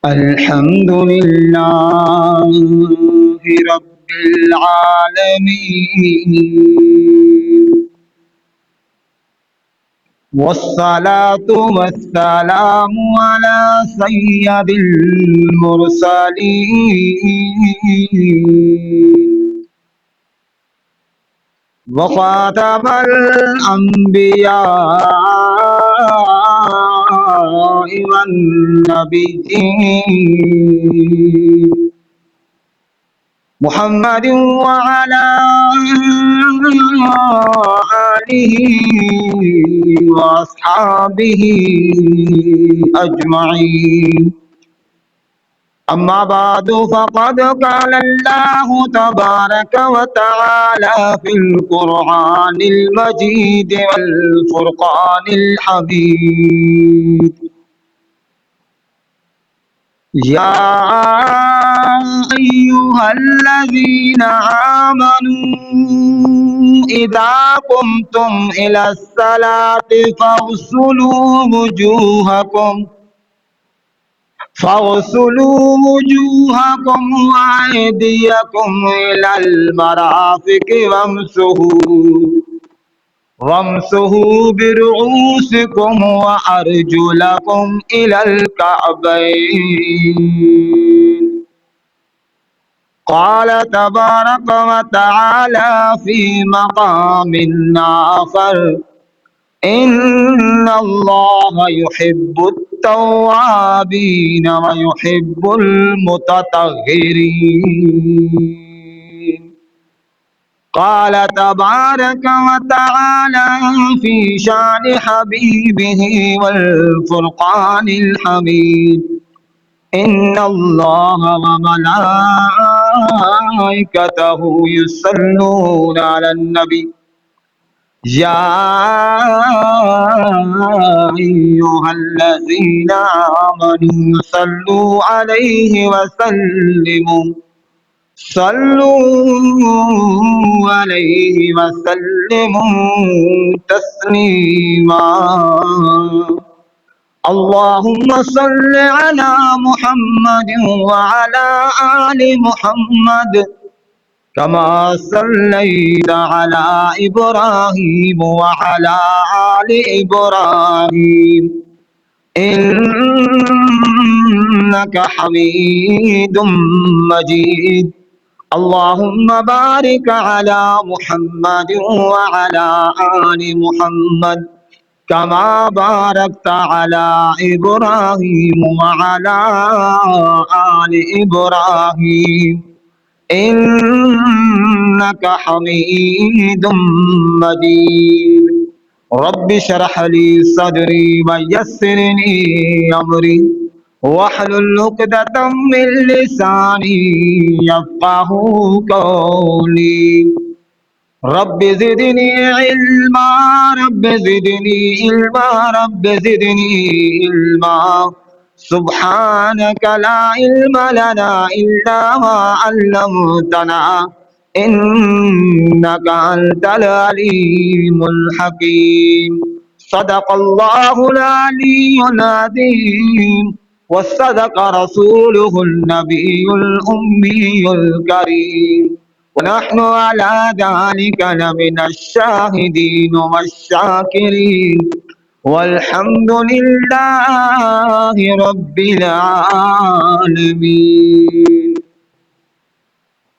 الحمد لله رب العالمين، والصلاة والسلام على سيد المرسلين وخاتم الأنبياء والنبيين محمد وعلى آله وأصحابه أجمعين. أما بعد، فقد قال الله تبارك وتعالى في القرآن المجيد والفرقان الحميد: يا أيها الذين آمنوا إذا قمتم إلى الصلاة فاغسلوا وجوهكم وأيديكم إلى المرافق وامسحوا برؤوسكم وأرجلكم إلى الكعبين. قال تبارك وتعالى في مقام آخر: إن الله يحب التوابين ويحب المتطهرين. قال تبارك وتعالى في شان حبيبه والفرقان الحميد: إن الله وملائكته يصلون على النبي يا أيها الذين آمنوا صلوا عليه وسلموا تسليما. اللهم صل على محمد وعلى آل محمد كما صليت على إبراهيم وعلى آل إبراهيم إنك حميد مجيد. اللهم بارك على محمد وعلى آل محمد كما باركت على إبراهيم وعلى آل إبراهيم إنك حميد مجيد. رب اشرح لي صدري ويسر لي أمري واحلل عقدة من لساني يفقه قولي. رب زدني علما، رب زدني علما، رب زدني علما. سبحانك لا علم لنا إلا ما علمتنا إنك أنت العليم الحكيم. صدق الله العلي العظيم وصدق رسوله النبي الأمي الكريم، ونحن على ذلك لمن الشاهدين والشاكرين، والحمد لله رب العالمين.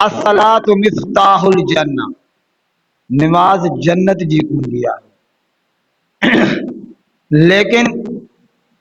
الصلاۃ مفتاح الجنہ، نماز جنت جی کنجی ہے۔ لیکن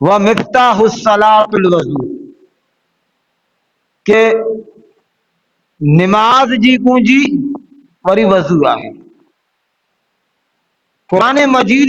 وہ مفتاح الصلاۃ الوضو، کہ نماز جی کنجی وری وضو ہے۔ قرآن مجید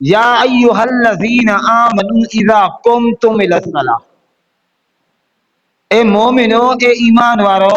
یا ایھا الذین آمنوا اذا قمتم الی الصلاۃ، اے مومنو اے ایمان وارو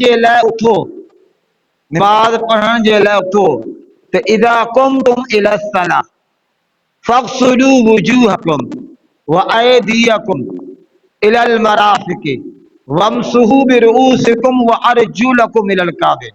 جے لائے اٹھو، نماز پڑھن جے لائے اٹھو، تو اذا قمتم الی الصلاۃ فاغسلوا وجوہکم وایدیکم الی المرافق وامسحوا برؤوسکم وارجلکم الی الکعبین۔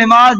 نماز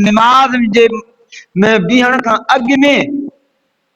نماز جے میں بیہن کان اڳ میں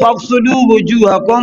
فاغسلوا وجوہکم،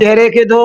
چہرے کے دھو،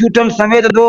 ٹھوٹن سمیت دھو،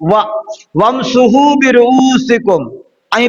وامسحوا برؤوسکم، ۽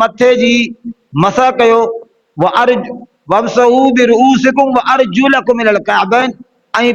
مٿي جي مسح کيو، وامسحوا برؤوسکم وارجلکم الی الکعبین، ۽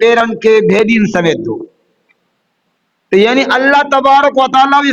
پیرن کے بھیڏين سمیت دھو۔ یعنی اللہ تبارک و تعالیٰ بھی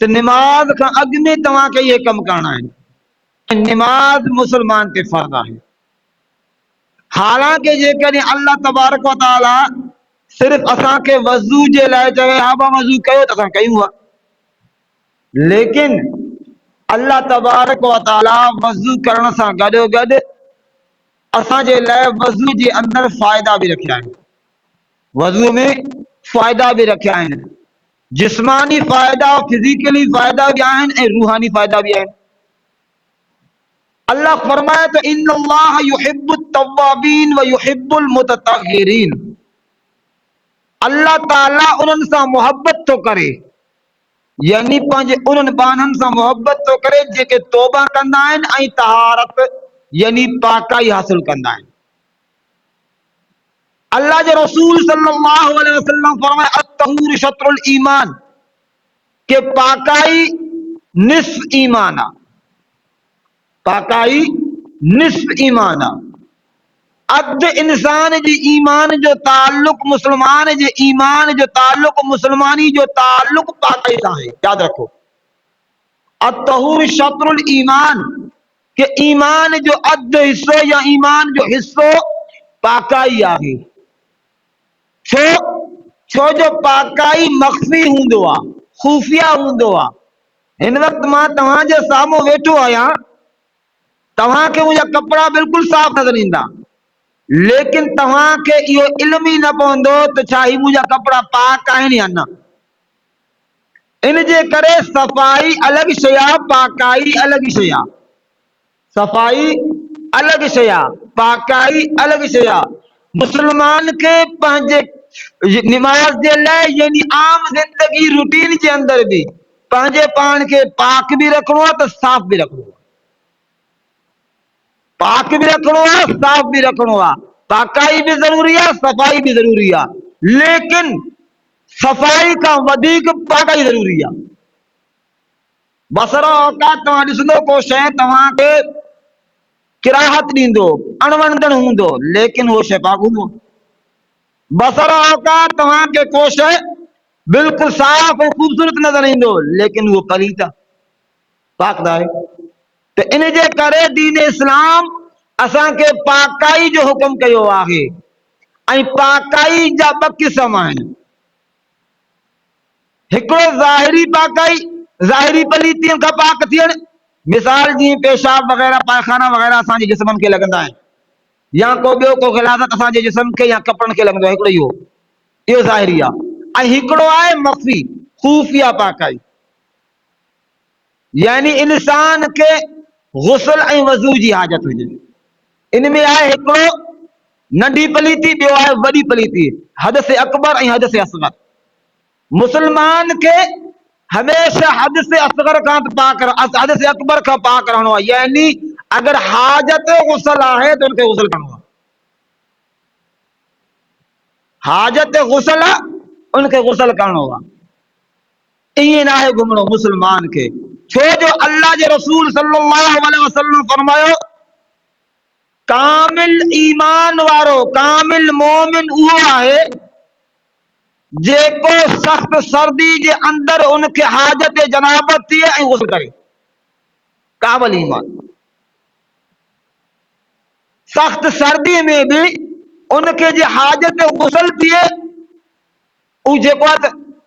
تو نماز کا اڳ میں تواں کے یہ کم کرنا ہے، نماز مسلمان تے فرض ہے۔ حالانکہ جيڪڏهن اللہ تبارک و تعالیٰ صرف اساں کے وضو جے لائے چوے ہا با وضو کيو تو اساں کيون ها، لیکن اللہ تبارک و تعالیٰ وضو کرن سان گڏو گڏ اساں جے لائے وضو جے اندر فائدہ بھی رکھیا ہے، وضو میں فائدہ بھی رکھیا ہے، جسمانی فائدہ، فزیکلی فائدہ بھی آہن، اے روحانی فائدہ بھی آہن۔ اللہ فرمائے تو ان اللہ یحب التوابین و یحب المتطہرین، اللہ تعالیٰ انہن سا محبت تو کرے، یعنی پنج انہن بانن سا محبت تو کرے جے توبہ کندا آہن ۽ طہارت یعنی پاکائی حاصل کندا آہن۔ اللہ کے رسول صلی اللہ علیہ وسلم فرمائے الطہور شطر الایمان، کہ پاکائی نصف ایمان ہے، پاکائی نصف ایمان ہے۔ اد انسان جی ایمان جو تعلق مسلمان جے ایمان جو تعلق مسلمانی جو تعلق پاکائی سان ہے، یاد رکھو الطہور شطر الایمان، کہ ایمان جو اد حصو یا ایمان جو حصو پاکائی آہے۔ چھو جو پاکائی مخفی ہوندو آ، خفیہ ہوندو آ۔ ان وقت ماں تہاں جے ساموں ویٹھو آیا، تہاں کے مجھے کپڑا بالکل صاف نظر ایندا، لیکن تہاں کے یہ علم ہی نہ پوندو تو چھاہی مجھے کپڑا پاک آہن یا نہ۔ ان جے کرے صفائی الگ شیا، پاکائی الگ شیا، صفائی الگ شیا، پاکائی الگ شیا۔ مسلمان کے پہنچے نماز دے لائے یعنی عام زندگی روٹین کے اندر بھی پہنچے پان کے پاک بھی رکھنو تو صاف بھی رکھنو، پاک بھی رکھنو ہے، صاف بھی رکھنو ہے، پاکائی بھی ضروری ہے، صفائی بھی ضروری ہے، لیکن صفائی کا ودیک پاکائی ضروری ہے۔ بسرا اوقات تمہاں ڈسندو کو شے تمہاں کے کراہت دیندو، انوندن ہوندو، لیکن وہ شے پاک ہوندو۔ بسرا اوقات تمہاں کے کو شے بالکل صاف اور خوبصورت نظر ایندو، لیکن وہ پلیتا پاک دا ہے۔ تو ان جے کرے دین اسلام اساں کے پاکائی جو حکم کیو آہے، ۽ پاکائی جا ب قسم آہن، ہکڑو ظاہری پاکائی، ظاہری پلیتین کا پاک تھین، مثال جی پیشاب وغیرہ پائخانہ وغیرہ اساں جے جسمن کے لگندا ہے، یا کو بیو کو غلاظت اساں جے جسم کے یا کپڑن کے لگندو ہے، ہکڑو یہ ظاہری آ۔ ۽ ہکڑو آئے مخفی خفیہ پاکائی، یعنی انسان کے غسل ۽ وضو جی حاجت ہوجے، ان میں آئے ہکڑو ننڈی پلیتی، بیو آئے وڈی پلیتی، حدث اکبر ۽ حدث اصغر۔ مسلمان کے ہمیشہ حدث اصغر کا پاک، حدث اکبر کا پاک رہنو ہے، یعنی اگر حاجت غسل ہے تو ان کے غسل کرنا ہے، حاجت غسل ان کے غسل کرنا ہوا یہ نہ ہے گھمڑو مسلمان کے چھو جو اللہ کے رسول صلی اللہ علیہ وسلم فرمایا کامل ایمان وارو کامل مومن وہ ہے جیکو سخت سردی کے اندر ان کے حاجت جنابت تھی غسل کرے کامل ایمان سخت سردی میں بھی ان کے جو حاجت غسل تھی وہ جیکو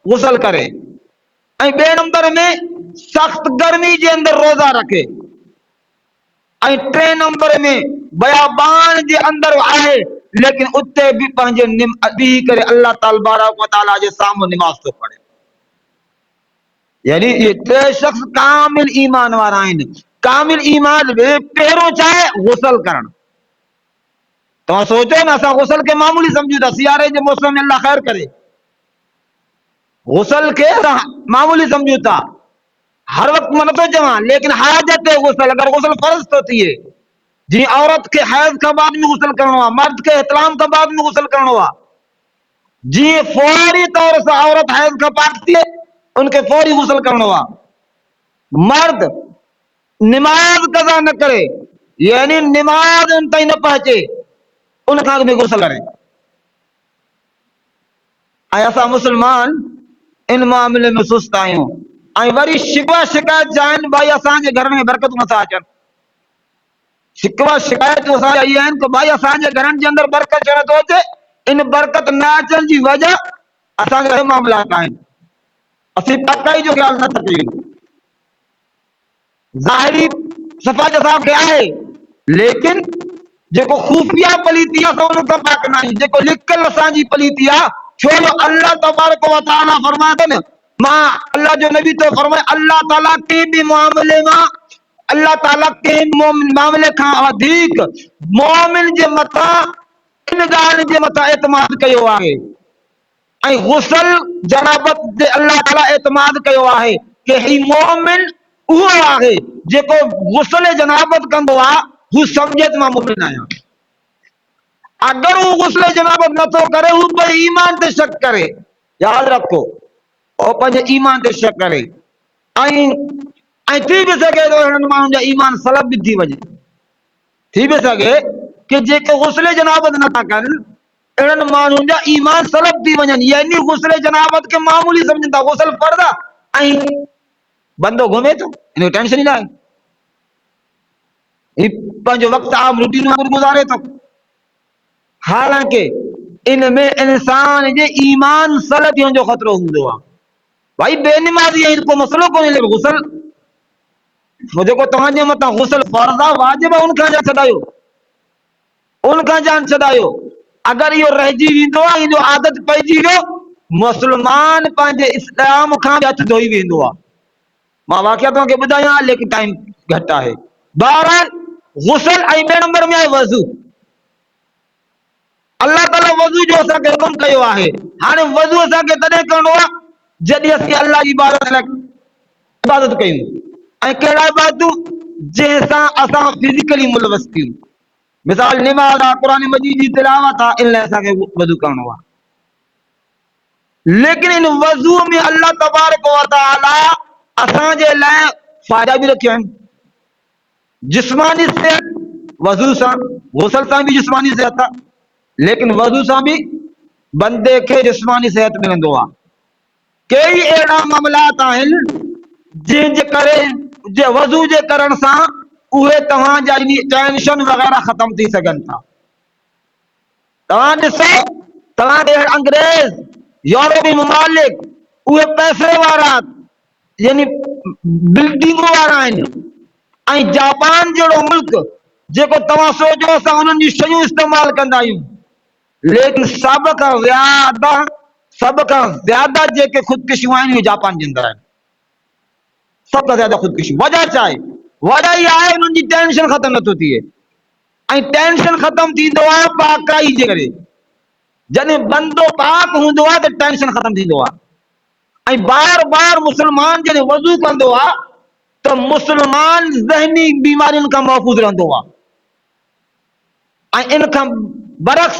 غسل کرے بے نمبر میں سخت گرمی کے اندر روزہ رکھے ٹے نمبر میں بیابان کے اندر آئے لیکن اتنے بھی پنجے بھی کرے اللہ تبارک و تعالیٰ کے سامنے نماز تو پڑھے یعنی یہ ٹے شخص کامل ایمان وارا ہیں کامل ایمان میں پہرو چاہے غسل کرن تو سوچو نا اسا غسل کے معمولی سمجھو تھا سیارے کے موسم میں اللہ خیر کرے غسل کے معمولی سمجھو تھا ہر وقت من تو جوان لیکن حاجت ہے غسل اگر غسل فرض تو تھی جی عورت کے حیض کا بعد میں غسل کرنا ہوا مرد کے احتلام کا بعد میں غسل کرنا ہوا جی فوری طور سے عورت حیض کا پاکتی ہے ان کے فوری غسل کرنا ہوا مرد نماز قضا نہ کرے یعنی نماز ان تک نہ پہنچے ان کا بھی غسل کرے ایسا مسلمان ان معاملے میں سست آئیں وری شکوا شکایت جائیں بھائی اسان کے گھر میں برکت نہ اچن شکوا شکایت یہ ہیں کہ بھائی اسان کے گھرن کے اندر برکت چڑھ تو اچے ان برکت نہ اچن کی وجہ اسان کے معاملات ہیں اسی پکائی جو خیال نہ تکلیف ظاہری صفا صاحب کیا ہے لیکن جو خفیہ پلیتیا سو ان کا پاک نہیں جو لکل اسان کی پلیتیا چھوڑو اللہ تبارک و تعالیٰ فرماتا نا ماں اللہ جو نبی تو فرمائے اللہ تعالیٰ کے بھی معاملے میں اللہ تعالیٰ کے معاملے کا ادھیک مومن جے متا ان گال جے متا اعتماد کیو آئے غسل جنابت دے اللہ تعالیٰ اعتماد کیو آئے کہ ہی مومن وہ آئے جے کو غسل جنابت کندو آ وہ سمجھت ماں مومن آیا اگر وہ غسل جنابت نہ تو کرے وہ پر ایمان تے شک کرے یاد رکھو اور پنجے ایمان تے شک کرے تھی بھی سکے تو مانو جا ایمان سلب بھی تھی وجہ تھی بھی سکے کہ جے کے غسل جنابت نہ تھا کر انہوں مانو جا ایمان سلب تھی وجہ یعنی غسل جنابت کے معمولی سمجھتا غسل پڑھا بندو گھومے تو انہیں ٹینشن ہی نہ ہے پنجو وقت آپ روٹین میں گزارے تو حالانکہ ان میں انسان جے ایمان سلطیوں جو خطرہ ہوں بھائی بے نمازی ہیں ان کو مسئلہ کو نہیں لے غسل مجھے کو تمہاں متا غسل فرضہ واجب ہے ان کا جان چھڑائیو ان کا جان چھڑائیو اگر یہ رہ جی ویندو یہ جو عادت پئی جی ویو مسلمان پانجے اسلام کھان ہتھ دھوئی ویندو ماں واقعاتوں کے بدایا لیکن ٹائم گھٹا ہے بہرحال غسل بے نمبر میں آئے وضو اللہ تعالیٰ وضو جو اسا کے حکم کیو ہے ہانے وضو اسا کے تدے کرنو جدی اسی اللہ کی عبادت کیوں کہڑا عبادت جیسا اسا فزیکلی ملوث کیوں مثال نماز قرآن مجید کی تلاوت ان لائے اسا کے وضو کرنو لیکن ان وضو میں اللہ تبارک و تعالی اسا جے لائے فائدہ بھی رکھے ہیں جسمانی صحت وضو سا غسل سا بھی جسمانی صحت تھا لیکن وضو سا بھی بندے کے جسمانی صحت ملندو آ کئی ایڑا معاملات ہیں جن جے کرے جے وضو جے کرن سا اوہے تہاں جائنی ٹینشن وغیرہ ختم تھی سکن تھا تہاں ڈسو تہاں دے انگریز یورپی ممالک اوہے پیسے وارات یعنی بلڈنگ وارا ہیں جاپان جڑو ملک جے کو تہاں سوچو سا انہوں جی شیوں استعمال کندا یوں لیکن سب کا زیادہ جے کے خودکشیوں ہیں جاپان کے اندر ہے سب کا زیادہ خودکشی وجہ چاہے وجہ یہ ہے انہوں کی ٹینشن ختم نہ ہوتی ہے ٹینشن ختم تھی دعا پاکائی جے کرے جنے بندو پاک ہوں دعا تو ٹینشن ختم تھی دعا بار بار مسلمان جنے وضو کر دعا تو مسلمان ذہنی بیماری ان کا محفوظ رہن دعا ان کا برعکس